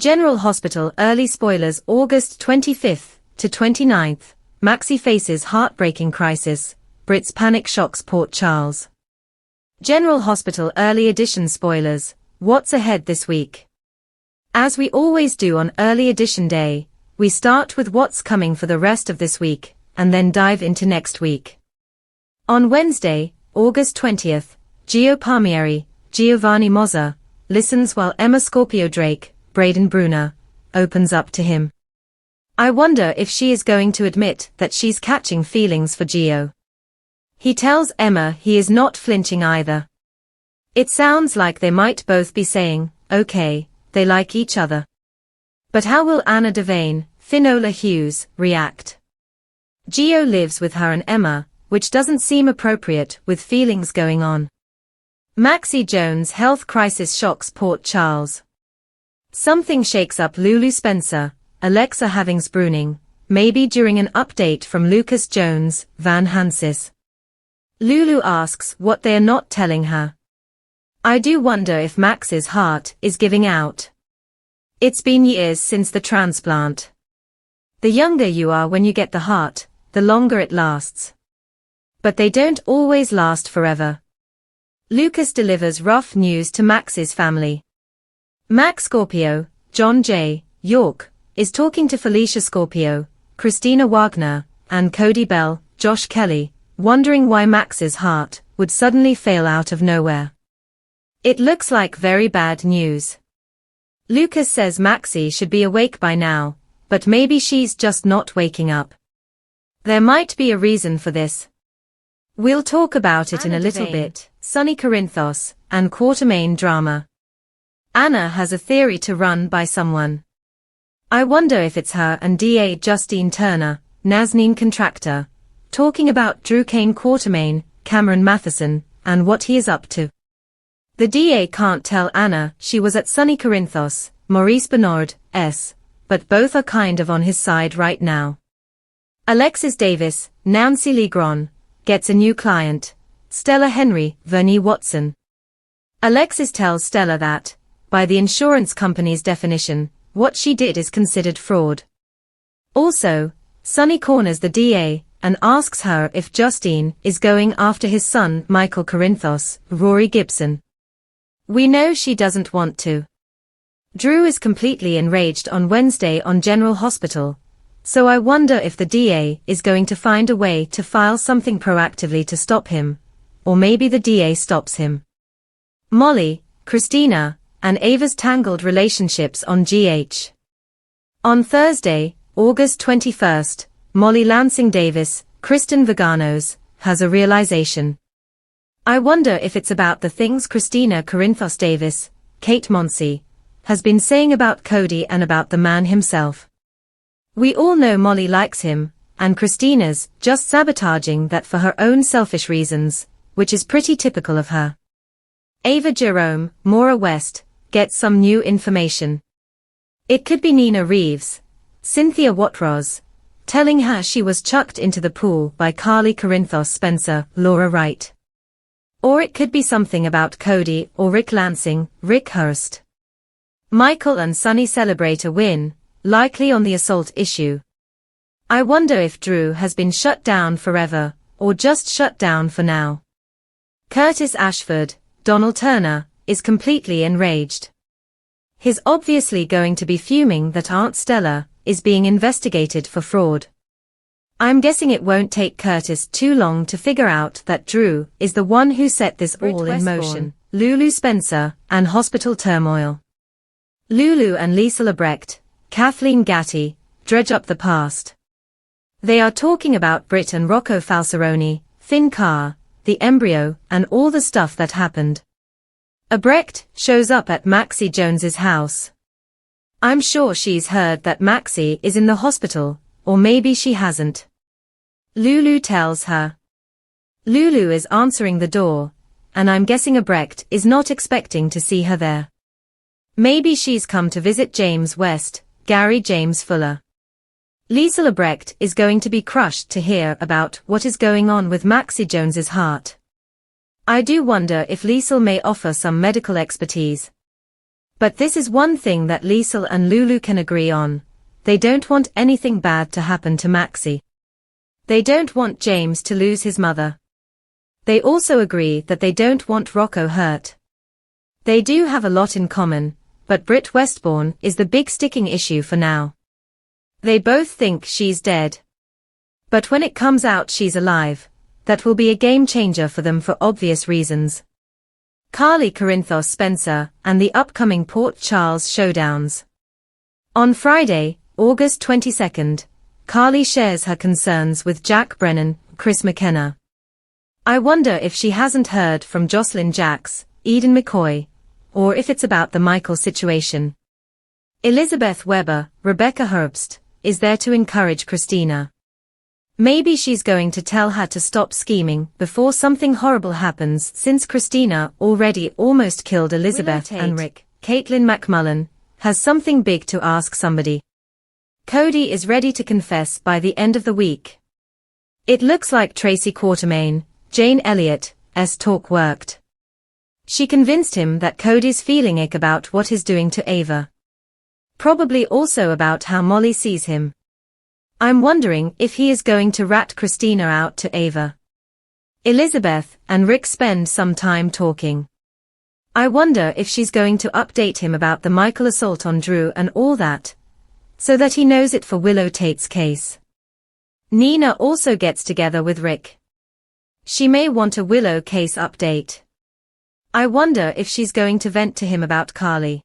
General Hospital early spoilers August 25th to 29th, Maxi faces heartbreaking crisis, Brits panic shocks Port Charles. General Hospital early edition spoilers, what's ahead this week? As we always do on early edition day, we start with what's coming for the rest of this week, and then dive into next week. On Wednesday, August 20th, Gio Palmieri, Giovanni Mozza, listens while Emma Scorpio Drake, Braden Bruner, opens up to him. I wonder if she is going to admit that she's catching feelings for Gio. He tells Emma he is not flinching either. It sounds like they might both be saying, okay, they like each other. But how will Anna Devane, Finola Hughes, react? Gio lives with her and Emma, which doesn't seem appropriate with feelings going on. Maxi Jones' health crisis shocks Port Charles. Something shakes up Lulu Spencer, Alexa Havings-Bruning, maybe during an update from Lucas Jones, Van Hansis. Lulu asks what they are not telling her. I do wonder if Max's heart is giving out. It's been years since the transplant. The younger you are when you get the heart, the longer it lasts. But they don't always last forever. Lucas delivers rough news to Max's family. Max Scorpio, John J. York, is talking to Felicia Scorpio, Christina Wagner, and Cody Bell, Josh Kelly, wondering why Max's heart would suddenly fail out of nowhere. It looks like very bad news. Lucas says Maxi should be awake by now, but maybe she's just not waking up. There might be a reason for this. We'll talk about it in a little bit. Sonny Corinthos, and Quartermain drama. Anna has a theory to run by someone. I wonder if it's her and DA Justine Turner, Nazneen Contractor, talking about Drew Kane Quartermain, Cameron Matheson, and what he is up to. The DA can't tell Anna she was at Sonny Corinthos, Maurice Bernard, but both are kind of on his side right now. Alexis Davis, Nancy Legron, gets a new client, Stella Henry, Vernie Watson. Alexis tells Stella that, by the insurance company's definition, what she did is considered fraud. Also, Sonny corners the DA, and asks her if Justine is going after his son Michael Corinthos, Rory Gibson. We know she doesn't want to. Drew is completely enraged on Wednesday on General Hospital, so I wonder if the DA is going to find a way to file something proactively to stop him, or maybe the DA stops him. Molly, Christina, and Ava's tangled relationships on GH. On Thursday, August 21st, Molly Lansing Davis, Kristen Vaganos, has a realization. I wonder if it's about the things Christina Corinthos Davis, Kate Monsey, has been saying about Cody and about the man himself. We all know Molly likes him, and Christina's just sabotaging that for her own selfish reasons, which is pretty typical of her. Ava Jerome, Maura West, gets some new information. It could be Nina Reeves, Cynthia Watrous, telling her she was chucked into the pool by Carly Corinthos Spencer, Laura Wright. Or it could be something about Cody or Rick Lansing, Rick Hurst. Michael and Sonny celebrate a win, likely on the assault issue. I wonder if Drew has been shut down forever, or just shut down for now. Curtis Ashford, Donald Turner, is completely enraged. He's obviously going to be fuming that Aunt Stella is being investigated for fraud. I'm guessing it won't take Curtis too long to figure out that Drew is the one who set this all in motion. Lulu Spencer, and hospital turmoil. Lulu and Lisa Lebrecht, Kathleen Gatti, dredge up the past. They are talking about Britt and Rocco Falsaroni, Finn Carr, the embryo, and all the stuff that happened. Abrecht shows up at Maxi Jones's house. I'm sure she's heard that Maxi is in the hospital, or maybe she hasn't. Lulu tells her. Lulu is answering the door, and I'm guessing Abrecht is not expecting to see her there. Maybe she's come to visit James West, Gary James Fuller. Lisa Lebrecht is going to be crushed to hear about what is going on with Maxi Jones's heart. I do wonder if Liesl may offer some medical expertise. But this is one thing that Liesl and Lulu can agree on. They don't want anything bad to happen to Maxie. They don't want James to lose his mother. They also agree that they don't want Rocco hurt. They do have a lot in common, but Britt Westbourne is the big sticking issue for now. They both think she's dead. But when it comes out she's alive, that will be a game changer for them for obvious reasons. Carly Corinthos Spencer, and the upcoming Port Charles showdowns. On Friday, August 22nd, Carly shares her concerns with Jack Brennan, Chris McKenna. I wonder if she hasn't heard from Jocelyn Jacks, Eden McCoy, or if it's about the Michael situation. Elizabeth Weber, Rebecca Herbst, is there to encourage Christina. Maybe she's going to tell her to stop scheming before something horrible happens, since Christina already almost killed Elizabeth and Rick. Caitlin McMullen has something big to ask somebody. Cody is ready to confess by the end of the week. It looks like Tracy Quartermaine, Jane Elliott's talk worked. She convinced him that Cody's feeling ick about what he's doing to Ava. Probably also about how Molly sees him. I'm wondering if he is going to rat Christina out to Ava. Elizabeth and Rick spend some time talking. I wonder if she's going to update him about the Michael assault on Drew and all that, so that he knows it for Willow Tate's case. Nina also gets together with Rick. She may want a Willow case update. I wonder if she's going to vent to him about Carly.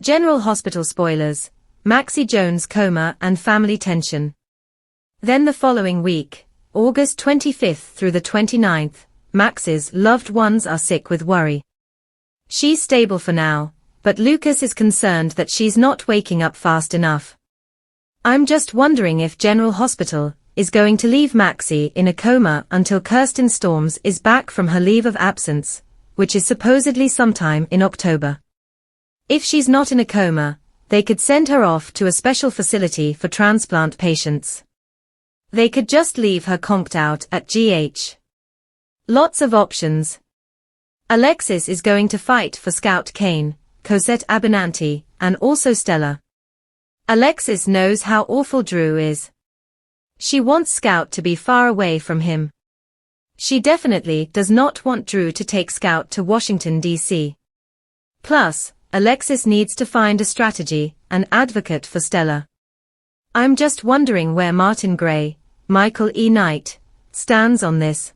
General Hospital spoilers, Maxie Jones coma and family tension. Then the following week, August 25th through the 29th, Max's loved ones are sick with worry. She's stable for now, but Lucas is concerned that she's not waking up fast enough. I'm just wondering if General Hospital is going to leave Maxie in a coma until Kirsten Storms is back from her leave of absence, which is supposedly sometime in October. If she's not in a coma, they could send her off to a special facility for transplant patients. They could just leave her conked out at GH. Lots of options. Alexis is going to fight for Scout Kane, Cosette Abinanti, and also Stella. Alexis knows how awful Drew is. She wants Scout to be far away from him. She definitely does not want Drew to take Scout to Washington, D.C. Plus, Alexis needs to find a strategy, an advocate for Stella. I'm just wondering where Martin Gray, Michael E. Knight, stands on this.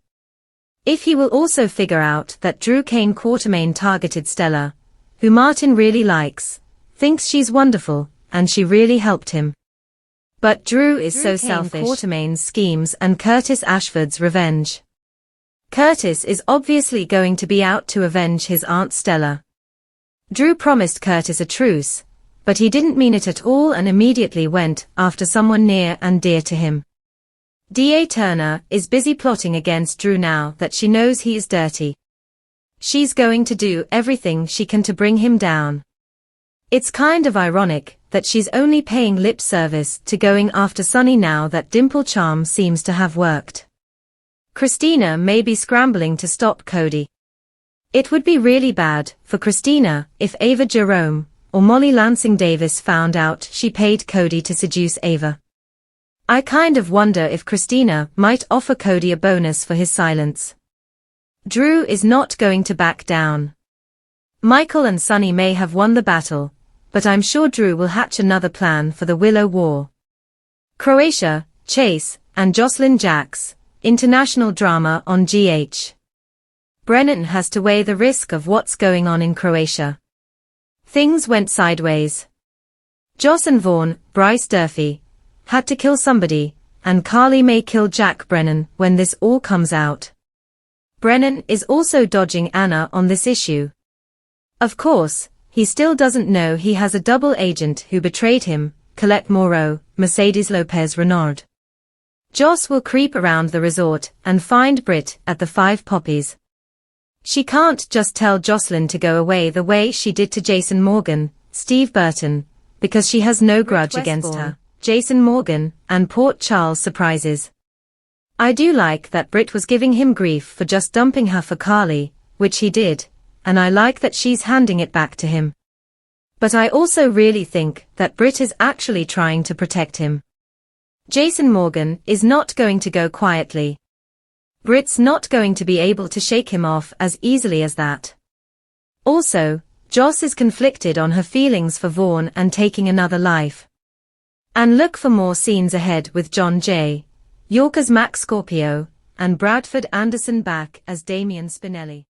If he will also figure out that Drew Kane Quartermaine targeted Stella, who Martin really likes, thinks she's wonderful, and she really helped him. But Drew is so selfish. Quartermaine's schemes and Curtis Ashford's revenge. Curtis is obviously going to be out to avenge his Aunt Stella. Drew promised Curtis a truce, but he didn't mean it at all and immediately went after someone near and dear to him. D.A. Turner is busy plotting against Drew now that she knows he is dirty. She's going to do everything she can to bring him down. It's kind of ironic that she's only paying lip service to going after Sonny now that Dimple Charm seems to have worked. Christina may be scrambling to stop Cody. It would be really bad for Christina if Ava Jerome or Molly Lansing Davis found out she paid Cody to seduce Ava. I kind of wonder if Christina might offer Cody a bonus for his silence. Drew is not going to back down. Michael and Sonny may have won the battle, but I'm sure Drew will hatch another plan for the Willow War. Croatia, Chase, and Jocelyn Jacks, international drama on GH. Brennan has to weigh the risk of what's going on in Croatia. Things went sideways. Joss and Vaughn, Bryce Durfee, had to kill somebody, and Carly may kill Jack Brennan when this all comes out. Brennan is also dodging Anna on this issue. Of course, he still doesn't know he has a double agent who betrayed him, Colette Moreau, Mercedes Lopez Renard. Joss will creep around the resort and find Britt at the Five Poppies. She can't just tell Jocelyn to go away the way she did to Jason Morgan, Steve Burton, because she has no grudge against her, Jason Morgan, and Port Charles surprises. I do like that Britt was giving him grief for just dumping her for Carly, which he did, and I like that she's handing it back to him. But I also really think that Britt is actually trying to protect him. Jason Morgan is not going to go quietly. Britt's not going to be able to shake him off as easily as that. Also, Joss is conflicted on her feelings for Vaughn and taking another life. And look for more scenes ahead with John J. York as Max Scorpio, and Bradford Anderson back as Damian Spinelli.